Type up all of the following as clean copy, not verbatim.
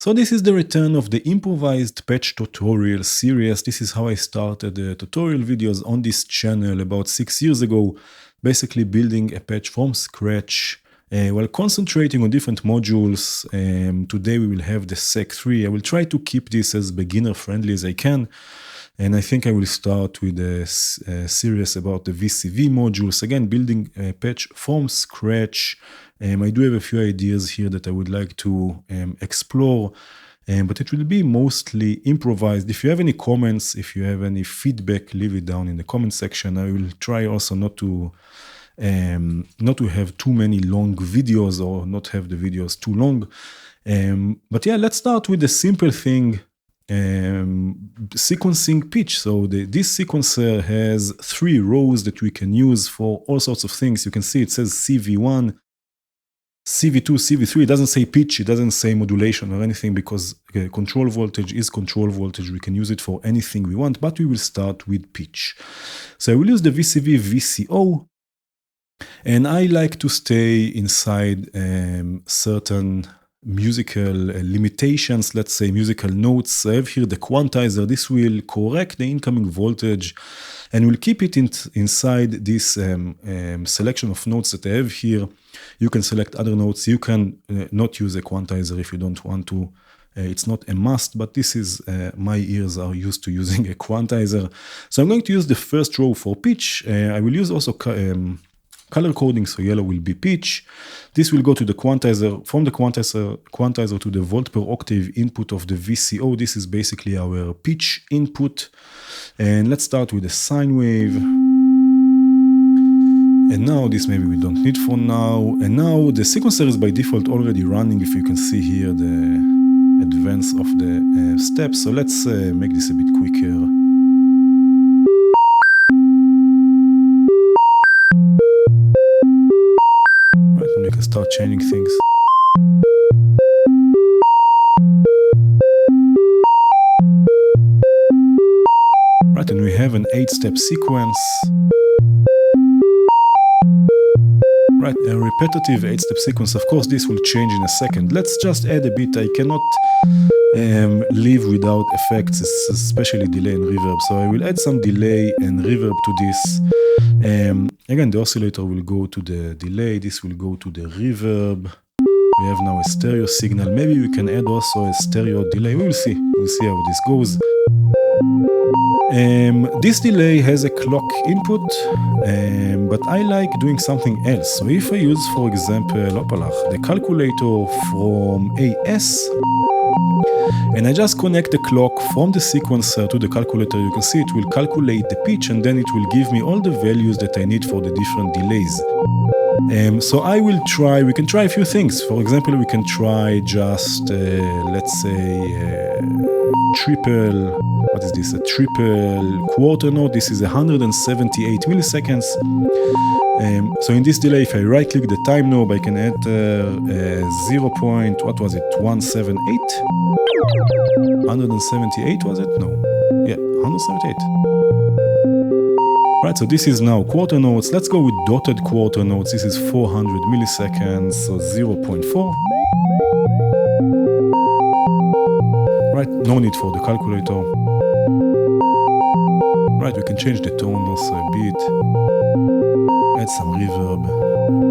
So this is the return of the improvised patch tutorial series. This is how I started the tutorial videos on this channel about 6 years ago, basically building a patch from scratch while concentrating on different modules. Today we will have the SEQ3. I will try to keep this as beginner friendly as I can. And I think I will start with a series about the VCV modules, again, building a patch from scratch. I do have a few ideas here that I would like to explore, but it will be mostly improvised. If you have any comments, if you have any feedback, leave it down in the comment section. I will try also not to have too many long videos or not have the videos too long. But yeah, let's start with the simple thing. Sequencing pitch. So this sequencer has 3 rows that we can use for all sorts of things. You can see it says CV1, CV2, CV3. It doesn't say pitch, it doesn't say modulation or anything, because control voltage is control voltage. We can use it for anything we want, but we will start with pitch. So I will use the VCV VCO, and I like to stay inside certain musical limitations, let's say musical notes. I have here the quantizer. This will correct the incoming voltage and will keep it inside this selection of notes that I have here. You can select other notes. You can not use a quantizer if you don't want to. It's not a must, but this is, my ears are used to using a quantizer. So I'm going to use the first row for pitch. I will use also color coding, so yellow will be pitch. This will go to the quantizer, from the quantizer to the volt per octave input of the VCO. This is basically our pitch input. And let's start with a sine wave. And now this maybe we don't need for now. And now the sequencer is by default already running, if you can see here the advance of the steps. So let's make this a bit quicker. You can start changing things. Right, and we have an 8-step sequence. Right, a repetitive 8-step sequence. Of course, this will change in a second. Let's just add a bit. I cannot live without effects, especially delay and reverb. So I will add some delay and reverb to this. Again, the oscillator will go to the delay. This will go to the reverb. We have now a stereo signal. Maybe we can add also a stereo delay. We will see. We'll see how this goes. This delay has a clock input, but I like doing something else. So if I use, for example, the calculator from AS, and I just connect the clock from the sequencer to the calculator, you can see it will calculate the pitch, and then it will give me all the values that I need for the different delays. So I will try, we can try a few things. For example, we can try just, let's say, triple, what is this? A triple quarter note. This is 178 milliseconds. So in this delay, if I right click the time knob, I can enter 0. What was it? 178? 178 was it? No. Yeah, 178. Right, so this is now quarter notes. Let's go with dotted quarter notes. This is 400 milliseconds, so 0.4. Right, no need for the calculator. Right, we can change the tone also a bit. Add some reverb.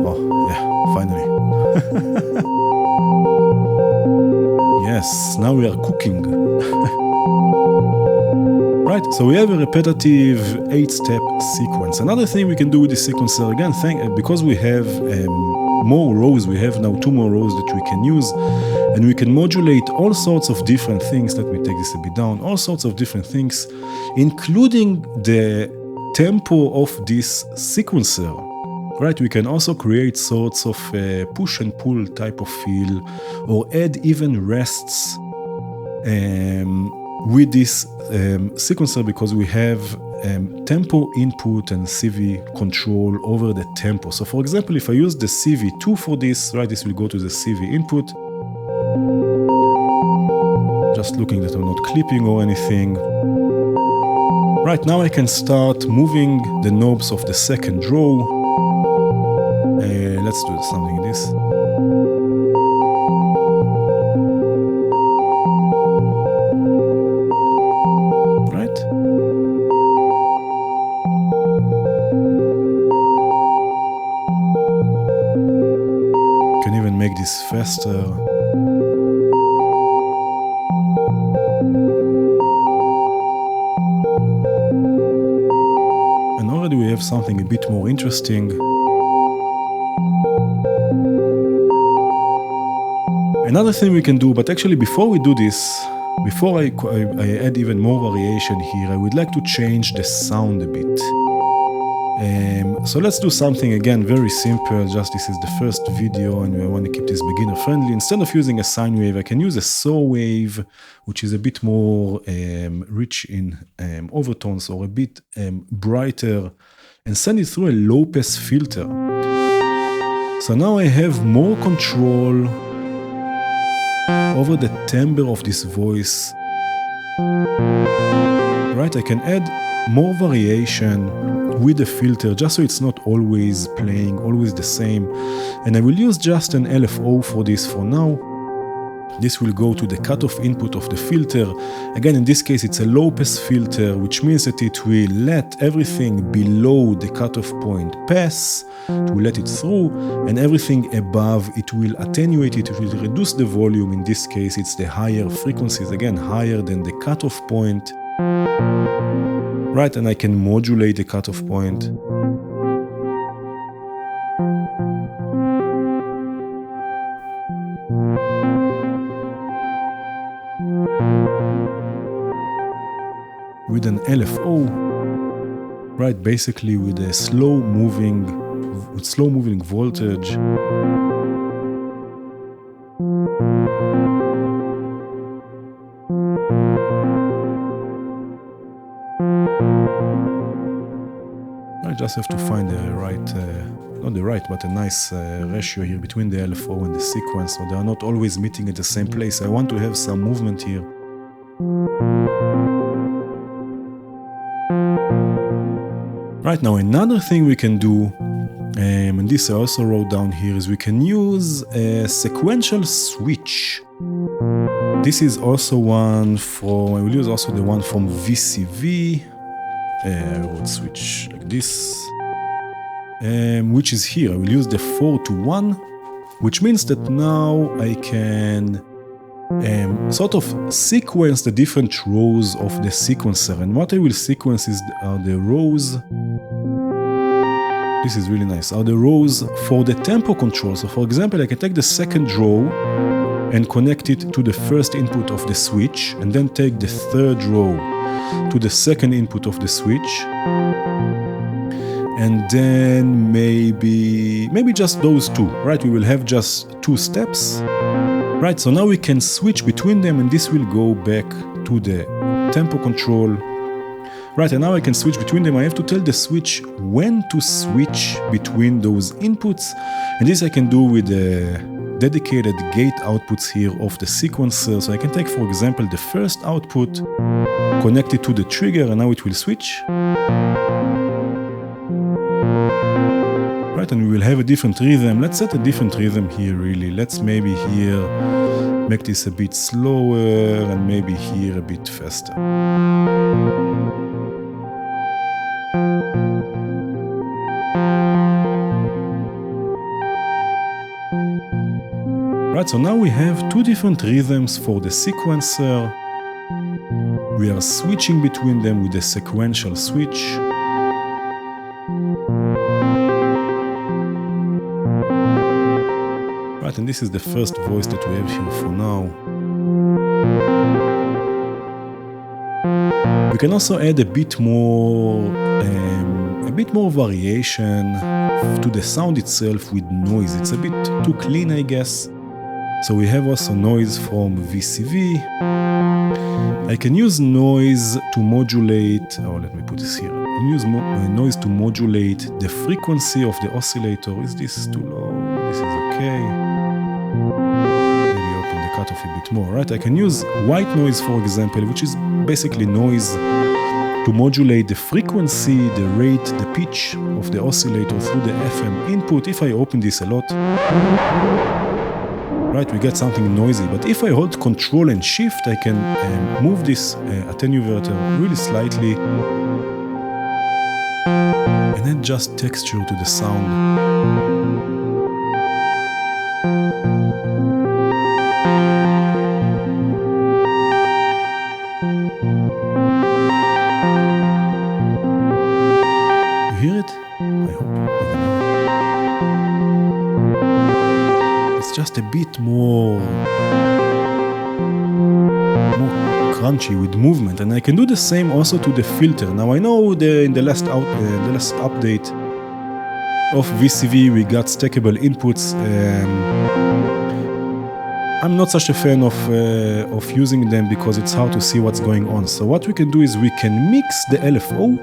Oh, yeah, finally. Yes, now we are cooking. Right, so we have a repetitive 8-step sequence. Another thing we can do with this sequencer, again, because we have more rows, we have now 2 more rows that we can use, and we can modulate all sorts of different things. Let me take this a bit down. All sorts of different things, including the tempo of this sequencer. Right, we can also create sorts of push and pull type of feel, or add even rests with this sequencer, because we have tempo input and CV control over the tempo. So for example, if I use the CV2 for this, right, this will go to the CV input. Just looking that I'm not clipping or anything. Right, now I can start moving the knobs of the second row. Let's do something like this. this faster. And already we have something a bit more interesting. Another thing we can do, but actually before we do this, before I add even more variation here, I would like to change the sound a bit. So let's do something again very simple. Just this is the first video and I want to keep this beginner friendly. Instead of using a sine wave, I can use a saw wave, which is a bit more rich in overtones or a bit brighter, and send it through a low pass filter. So now I have more control over the timbre of this voice. Right, I can add more variation with the filter, just so it's not always playing, always the same. And I will use just an LFO for this for now. This will go to the cutoff input of the filter. Again, in this case, it's a low pass filter, which means that it will let everything below the cutoff point pass, it will let it through, and everything above, it will attenuate it, it will reduce the volume. In this case, it's the higher frequencies, again, higher than the cutoff point. Right, and I can modulate the cutoff point. With an LFO, right, basically with a slow moving voltage. I just have to find the right, not the right, but a nice ratio here between the LFO and the sequence, so they are not always meeting at the same place. I want to have some movement here. Right, now another thing we can do, and this I also wrote down here, is we can use a sequential switch. This is also one from, I will use also the one from VCV. I wrote switch like this, which is here. I will use the 4-to-1, which means that now I can sort of sequence the different rows of the sequencer. And what I will sequence are the rows. This is really nice. Are the rows for the tempo control. So for example, I can take the second row and connect it to the first input of the switch, and then take the third row to the second input of the switch, and then maybe just those two, right? We will have just two steps, right? So now we can switch between them, and this will go back to the tempo control, right? And now I can switch between them. I have to tell the switch when to switch between those inputs, and this I can do with the dedicated gate outputs here of the sequencer. So I can take, for example, the first output, connect it to the trigger, and now it will switch. Right, and we will have a different rhythm. Let's set a different rhythm here, really. Let's maybe here make this a bit slower, and maybe here a bit faster. Right, so now we have two different rhythms for the sequencer. We are switching between them with a sequential switch. Right, and this is the first voice that we have here for now. We can also add a bit more variation to the sound itself with noise. It's a bit too clean, I guess. So we have also noise from VCV. I can use noise to modulate, let me put this here. I can use noise to modulate the frequency of the oscillator. Is this too low? This is okay. Maybe open the cutoff a bit more, right? I can use white noise, for example, which is basically noise to modulate the frequency, the rate, the pitch of the oscillator through the FM input. If I open this a lot, right, we get something noisy. But if I hold Control and Shift, I can move this attenuator really slightly, and then just texture to the sound. crunchy with movement, and I can do the same also to the filter. Now I know in the last update of VCV we got stackable inputs. I'm not such a fan of using them because it's hard to see what's going on. So what we can do is we can mix the LFO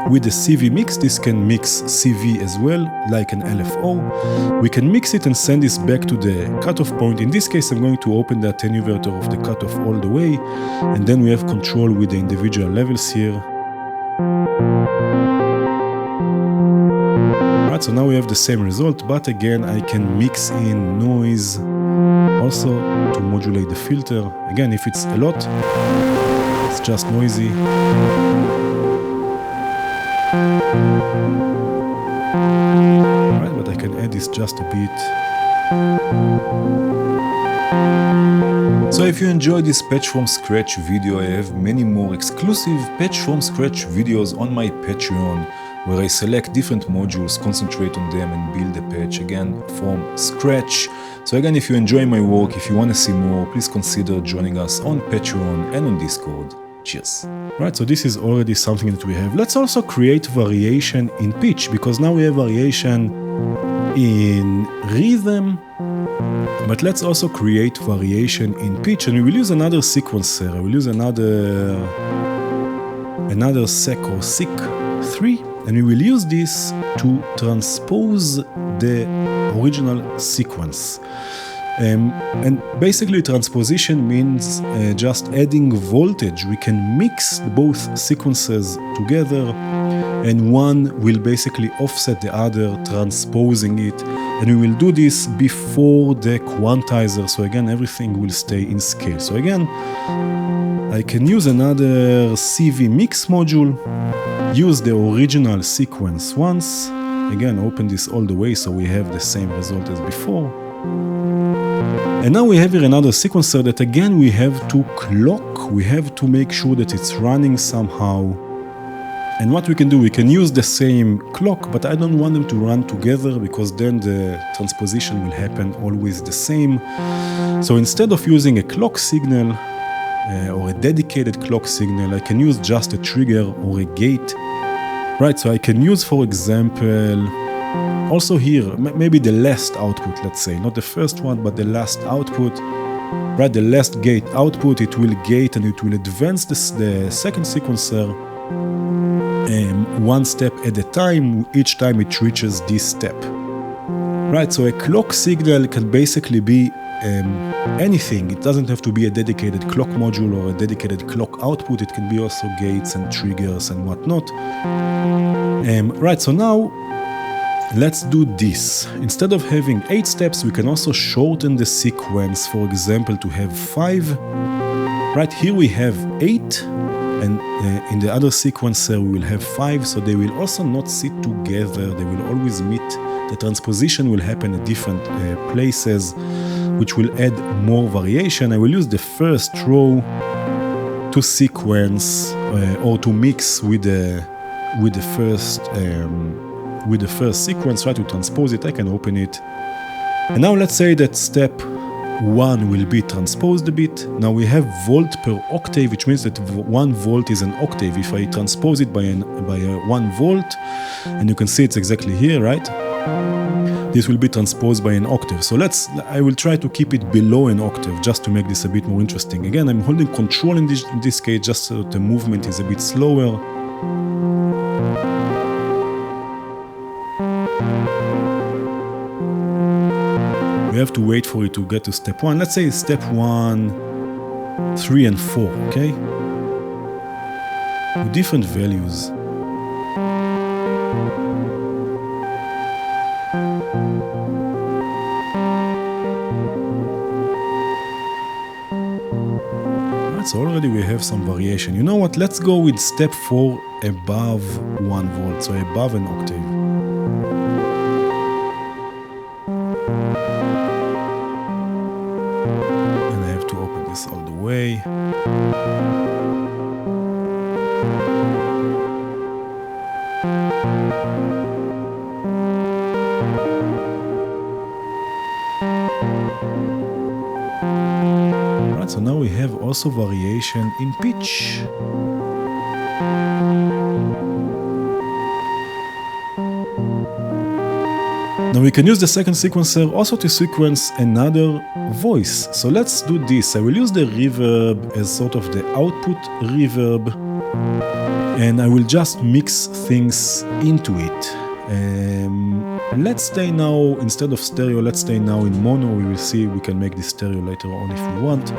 with the CV mix. This can mix CV as well, like an LFO. We can mix it and send this back to the cutoff point. In this case, I'm going to open the attenuator of the cutoff all the way, and then we have control with the individual levels here. Right, so now we have the same result, but again, I can mix in noise also to modulate the filter. Again, if it's a lot, it's just noisy. Alright, but I can add this just a bit. So if you enjoyed this patch from scratch video, I have many more exclusive patch from scratch videos on my Patreon, where I select different modules, concentrate on them and build a patch again from scratch. So again, if you enjoy my work, if you want to see more, please consider joining us on Patreon and on Discord. Cheers. Right, so this is already something that we have. Let's also create variation in pitch, because now we have variation in rhythm, but let's also create variation in pitch, and we will use another sequencer. I will use another SEQ or SEQ3, and we will use this to transpose the original sequence. And basically transposition means just adding voltage. We can mix both sequences together, and one will basically offset the other, transposing it. And we will do this before the quantizer, so again everything will stay in scale. So again, I can use another CV mix module, use the original sequence once, again open this all the way so we have the same result as before. And now we have here another sequencer that again we have to clock, we have to make sure that it's running somehow. And what we can do, we can use the same clock, but I don't want them to run together because then the transposition will happen always the same. So instead of using a clock signal or a dedicated clock signal, I can use just a trigger or a gate. Right, so I can use, for example, also here, maybe the last output, let's say, not the first one, but the last output. Right, the last gate output, it will gate and it will advance the second sequencer one step at a time, each time it reaches this step. Right, so a clock signal can basically be anything. It doesn't have to be a dedicated clock module or a dedicated clock output. It can be also gates and triggers and whatnot. Right, so now let's do this. Instead of having 8 steps, we can also shorten the sequence, for example, to have 5. Right, here we have 8, and in the other sequencer we will have 5, so they will also not sit together, they will always meet. The transposition will happen at different places, which will add more variation. I will use the first row to sequence or to mix with the first sequence, try to transpose it. I can open it. And now let's say that step 1 will be transposed a bit. Now we have volt per octave, which means that 1 volt is an octave. If I transpose it by 1 volt, and you can see it's exactly here, right? This will be transposed by an octave. So I will try to keep it below an octave just to make this a bit more interesting. Again, I'm holding control in this case just so that the movement is a bit slower. We have to wait for it to get to step 1. Let's say step 1, 3 and 4, okay? With different values. Right, so already we have some variation. You know what? Let's go with step 4 above 1 volt, so above an octave. All the way. Right, Right, so now we have also variation in pitch. Now we can use the second sequencer also to sequence another voice. So let's do this. I will use the reverb as sort of the output reverb, and I will just mix things into it. Let's stay now, instead of stereo, let's stay now in mono. We will see, we can make this stereo later on if we want.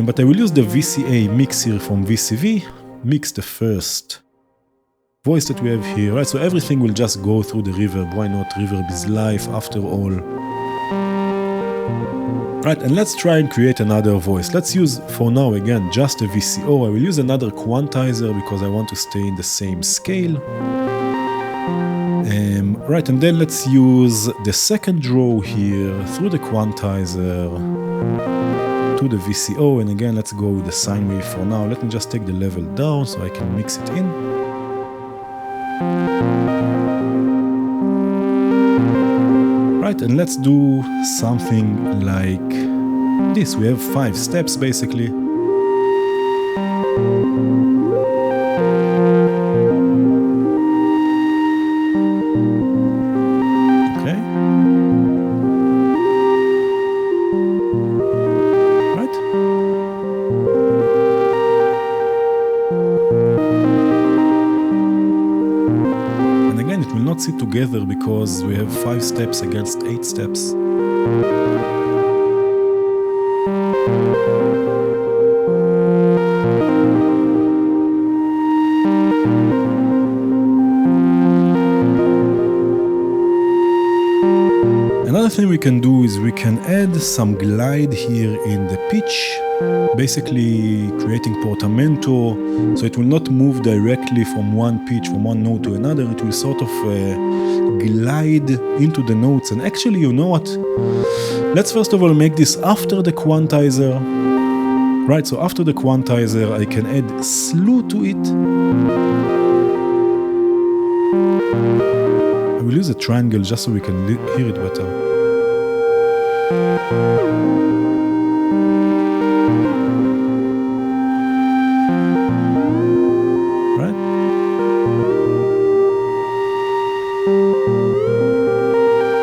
But I will use the VCA mix here from VCV, mix the first voice that we have here, right? So everything will just go through the reverb. Why not? Reverb is life after all. Right, and let's try and create another voice. Let's use, for now, again, just a VCO. I will use another quantizer because I want to stay in the same scale. Right, and then let's use the second row here through the quantizer to the VCO. And again, let's go with the sine wave for now. Let me just take the level down so I can mix it in. Right, and let's do something like this. We have 5 steps basically. Okay. Right. And again, it will not sit together because we have 5 steps against 8 steps. Another thing we can do is we can add some glide here in the pitch, basically creating portamento, so it will not move directly from one pitch, from one note to another. It will sort of glide into the notes. And actually, you know what? Let's first of all make this after the quantizer. Right, so after the quantizer, I can add slew to it. I will use a triangle just so we can hear it better. Right?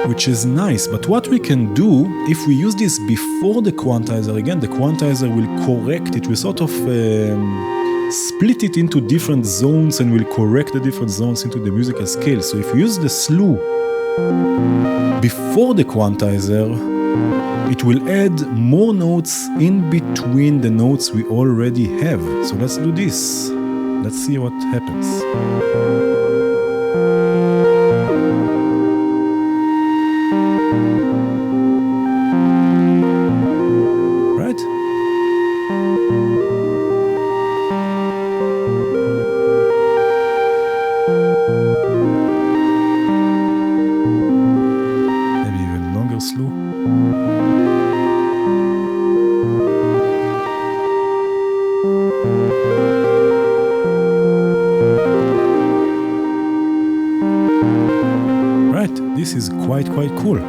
Which is nice, but what we can do, if we use this before the quantizer, again, the quantizer will correct, it will sort of split it into different zones and will correct the different zones into the musical scale. So if you use the slew before the quantizer, it will add more notes in between the notes we already have. So let's do this. Let's see what happens. This is quite cool.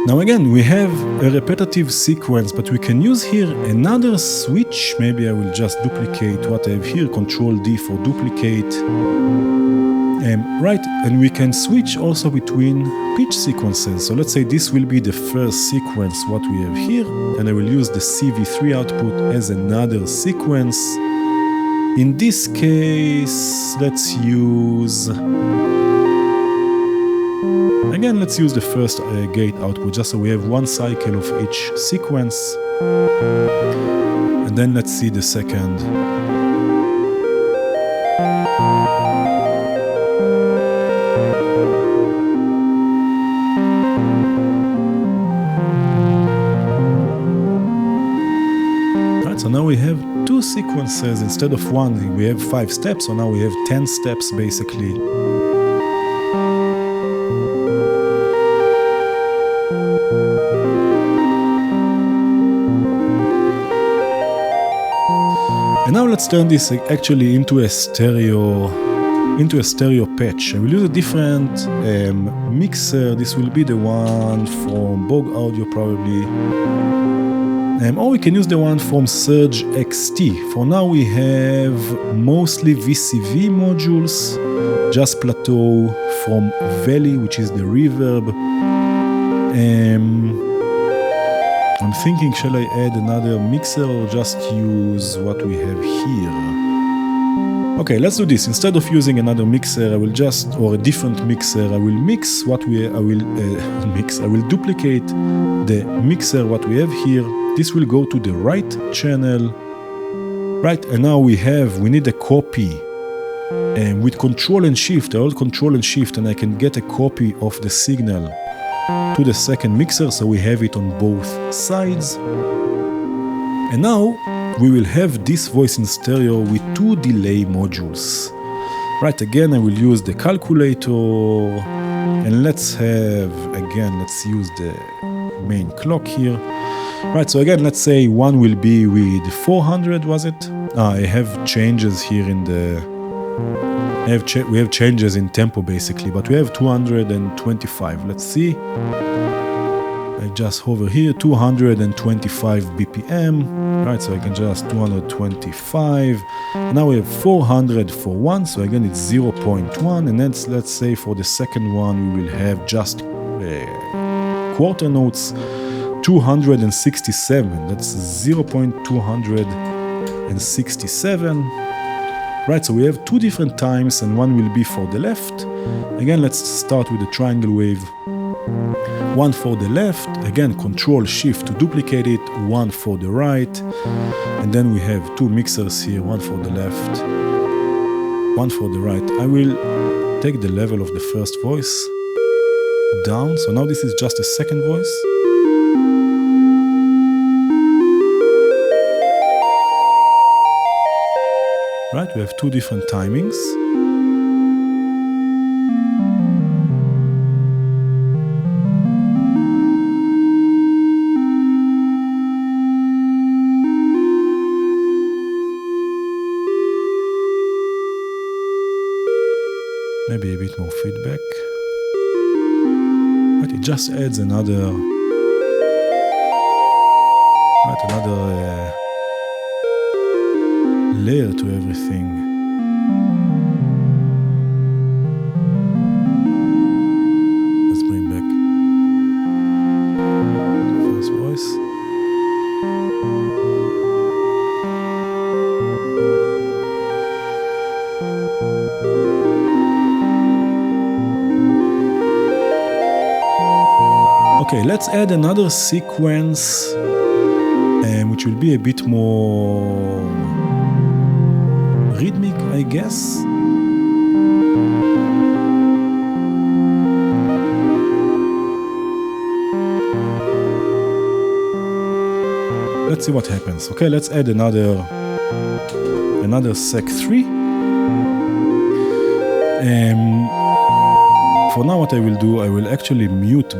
Now again, we have a repetitive sequence, but we can use here another switch. Maybe I will just duplicate what I have here, Control D for duplicate. Right, and we can switch also between pitch sequences. So let's say this will be the first sequence, what we have here, and I will use the CV3 output as another sequence. In this case, let's use... Again, let's use the first gate output, just so we have one cycle of each sequence. And then let's see the second. Right, so now we have 2 sequences instead of 1. We have 5 steps, so now we have 10 steps basically. And now let's turn this actually into a stereo patch. I will use a different mixer. This will be the one from Bog Audio probably. Or we can use the one from Surge XT. For now we have mostly VCV modules, just plateau from Valley, which is the reverb. I'm thinking, shall I add another mixer or just use what we have here? Okay, let's do this. Instead of using another mixer, I will just, or a different mixer, I will mix what I will duplicate the mixer what we have here. This will go to the right channel, right? And now we need a copy, and with Control and Shift, I hold Control and Shift, and I can get a copy of the signal to the second mixer, so we have it on both sides. And now we will have this voice in stereo with two delay modules. Right, again, I will use the calculator, and let's use the main clock here. Right, so again, let's say one will be with 400, was it? I have changes here in the... we have changes in tempo basically, but we have 225. Let's see. I just hover here, 225 BPM. Right, so I can just 225. Now we have 400 for one, so again it's 0.1. And let's say for the second one we will have just quarter notes, 267. That's 0.267. Right, so we have two different times, and one will be for the left. Again, let's start with the triangle wave. One for the left, again Control Shift to duplicate it, one for the right, and then we have two mixers here, one for the left, one for the right. I will take the level of the first voice down, so now this is just a second voice. Right, we have two different timings. Maybe a bit more feedback. But it just adds another layer to everything. Let's bring back the first voice. Okay, let's add another sequence, which will be a bit more rhythmic, I guess. Let's see what happens. Okay, let's add another SEQ3. For now, what I will do, I will actually mute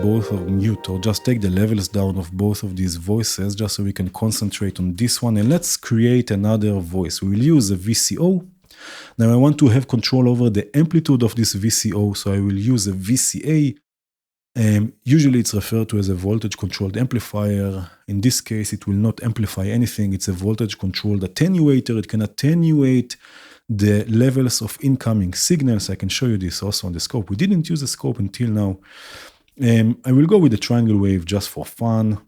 or just take the levels down of both of these voices, just so we can concentrate on this one. And let's create another voice. We will use a VCO. Now I want to have control over the amplitude of this VCO, so I will use a VCA. Usually it's referred to as a voltage controlled amplifier. In this case, it will not amplify anything. It's a voltage controlled attenuator. It can attenuate the levels of incoming signals. I can show you this also on the scope. We didn't use a scope until now. I will go with the triangle wave just for fun.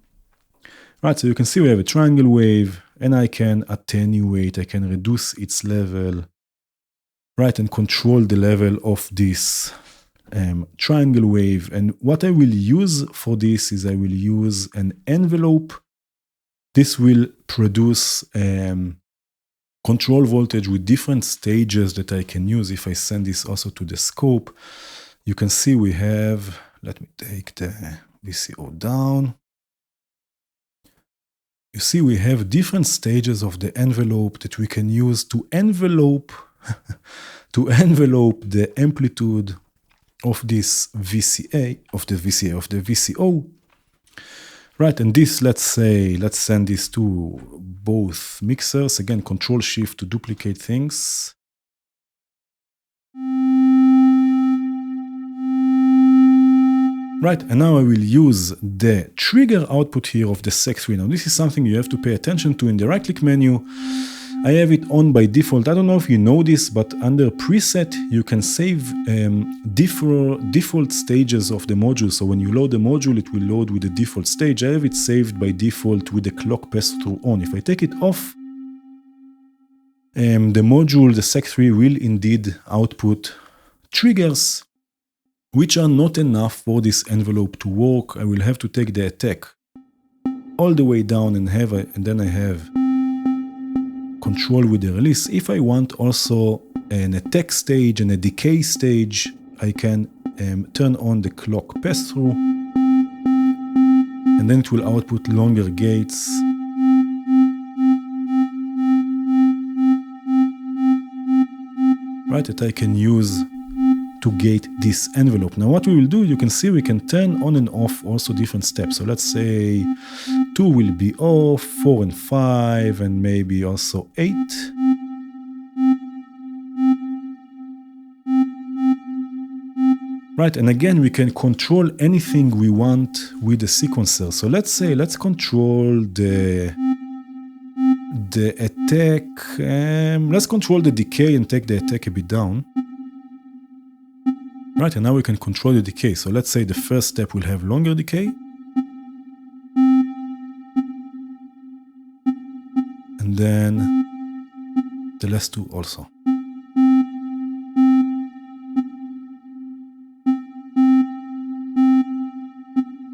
Right, so you can see we have a triangle wave, and I can attenuate, I can reduce its level, right, and control the level of this triangle wave. And what I will use for this is I will use an envelope. This will produce control voltage with different stages that I can use. If I send this also to the scope, you can see we have, let me take the VCO down. You see we have different stages of the envelope that we can use to envelope the amplitude of this of the VCO. Right, and this, let's send this to both mixers. Again, Control Shift to duplicate things. Right, and now I will use the trigger output here of the SEQ3. Now this is something you have to pay attention to in the right-click menu. I have it on by default. I don't know if you know this, but under preset, you can save default stages of the module. So when you load the module, it will load with the default stage. I have it saved by default with the clock pass-through on. If I take it off, the module, the SEQ3, will indeed output triggers, which are not enough for this envelope to work. I will have to take the attack all the way down and then I have control with the release. If I want also an attack stage and a decay stage, I can turn on the clock pass-through, and then it will output longer gates. Right, that I can use to gate this envelope. Now what we will do, you can see we can turn on and off also different steps. So let's say 2 will be off, 4 and 5, and maybe also 8. Right, and again, we can control anything we want with the sequencer. So let's control the attack. Let's control the decay and take the attack a bit down. Right, and now we can control the decay. So let's say the first step will have longer decay. And then the last two also.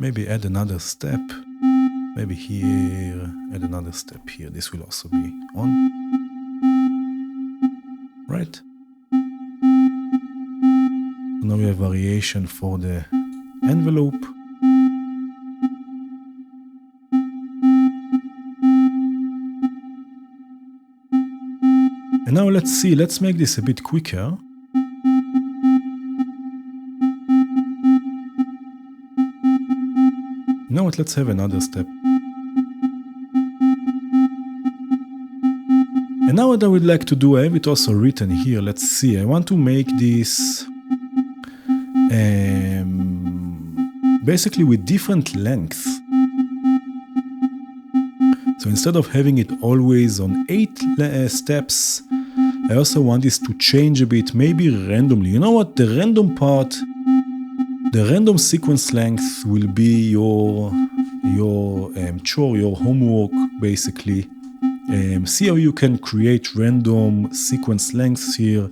Maybe add another step. Maybe here, add another step here. This will also be on. Right. Now we have variation for the envelope. And now let's make this a bit quicker. You know what, let's have another step. And now what I would like to do, I have it also written here. Let's see, I want to make this basically with different lengths. So instead of having it always on 8 steps, I also want this to change a bit, maybe randomly. You know what, the random part, the random sequence length will be your chore, your homework, basically. See how you can create random sequence lengths here.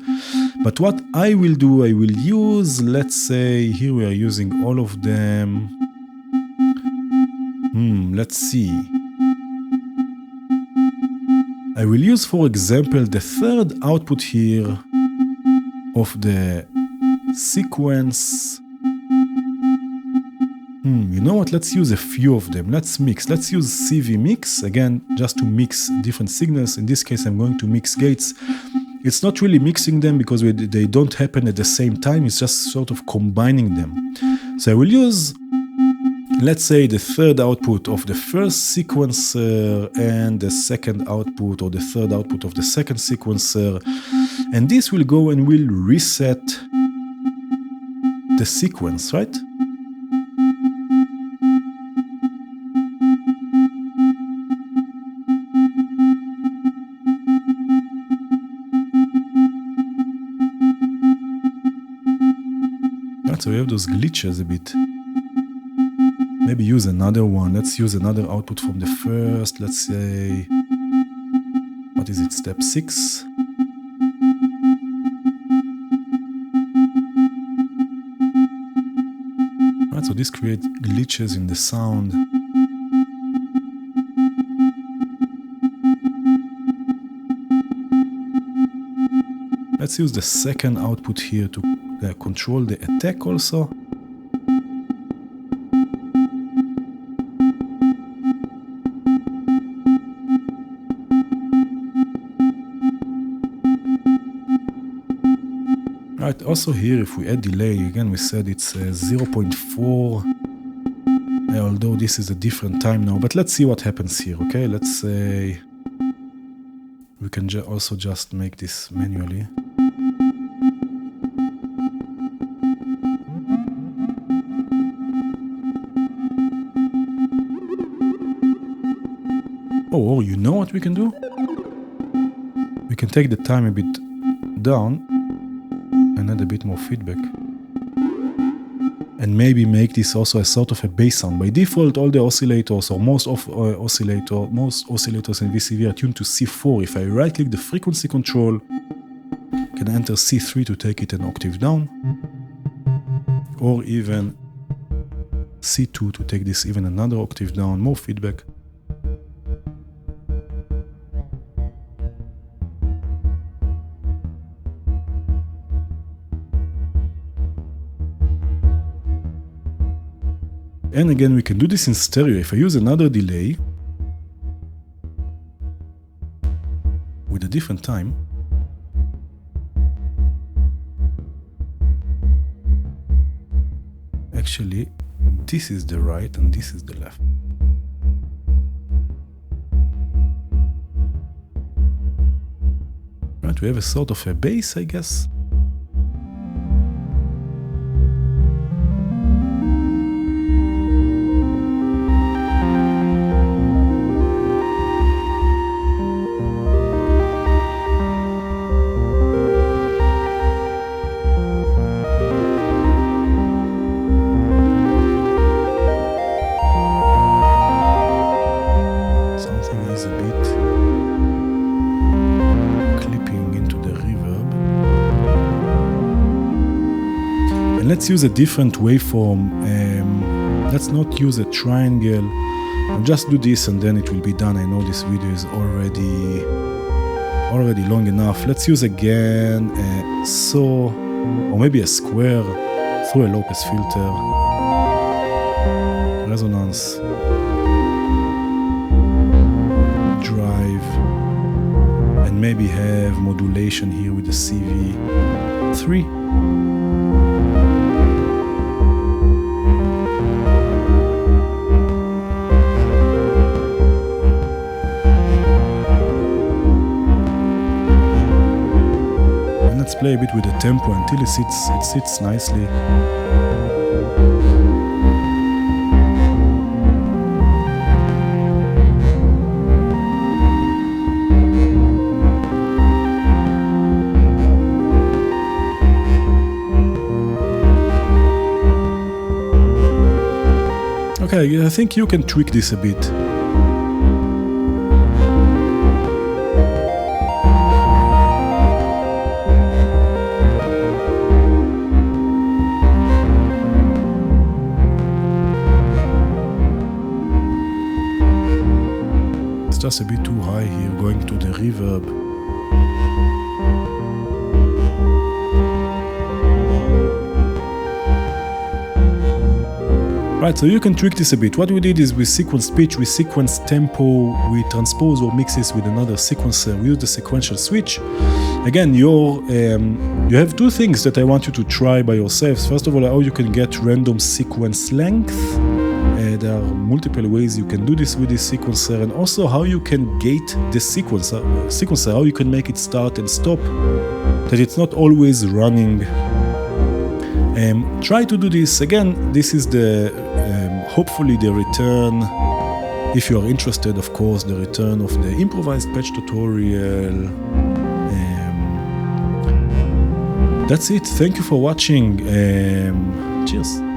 But what I will do, I will use, let's say, here we are using all of them. Let's see. I will use, for example, the third output here of the sequence. You know what, let's use a few of them. Let's mix. Let's use CV mix, again, just to mix different signals. In this case, I'm going to mix gates. It's not really mixing them because they don't happen at the same time. It's just sort of combining them. So I will use, let's say, the third output of the first sequencer and the second output or the third output of the second sequencer. And this will go and will reset the sequence, right? So we have those glitches a bit. Maybe use another one. Let's use another output from the first. Let's say, what is it, step 6? Right, so this creates glitches in the sound. Let's use the second output here to control the attack also. Right, also here if we add delay, again we said it's 0.4, although this is a different time now, but let's see what happens here, okay? Let's say we can also just make this manually. Oh, you know what we can do? We can take the time a bit down and add a bit more feedback. And maybe make this also a sort of a bass sound. By default, all the oscillators or most oscillators in VCV are tuned to C4. If I right-click the frequency control, I can enter C3 to take it an octave down, or even C2 to take this even another octave down, more feedback. And again, we can do this in stereo. If I use another delay with a different time, actually, this is the right and this is the left. Right, we have a sort of a bass, I guess. Let's use a different waveform. Let's not use a triangle. I'll just do this and then it will be done. I know this video is already long enough. Let's use again a saw or maybe a square through a low-pass filter, resonance, drive, and maybe have modulation here with the CV3. Let's play a bit with the tempo until it sits nicely. Okay, I think you can tweak this a bit. Just a bit too high here, going to the reverb. Right, so you can tweak this a bit. What we did is we sequenced pitch, we sequenced tempo, we transpose or mix this with another sequencer. We use the sequential switch. Again, you have two things that I want you to try by yourselves. First of all, how you can get random sequence length. There are multiple ways you can do this with this sequencer, and also how you can gate the sequencer, how you can make it start and stop, that it's not always running. Try to do this. Again, this is the hopefully the return, if you are interested, of course, the return of the improvised patch tutorial. That's it. Thank you for watching. Cheers.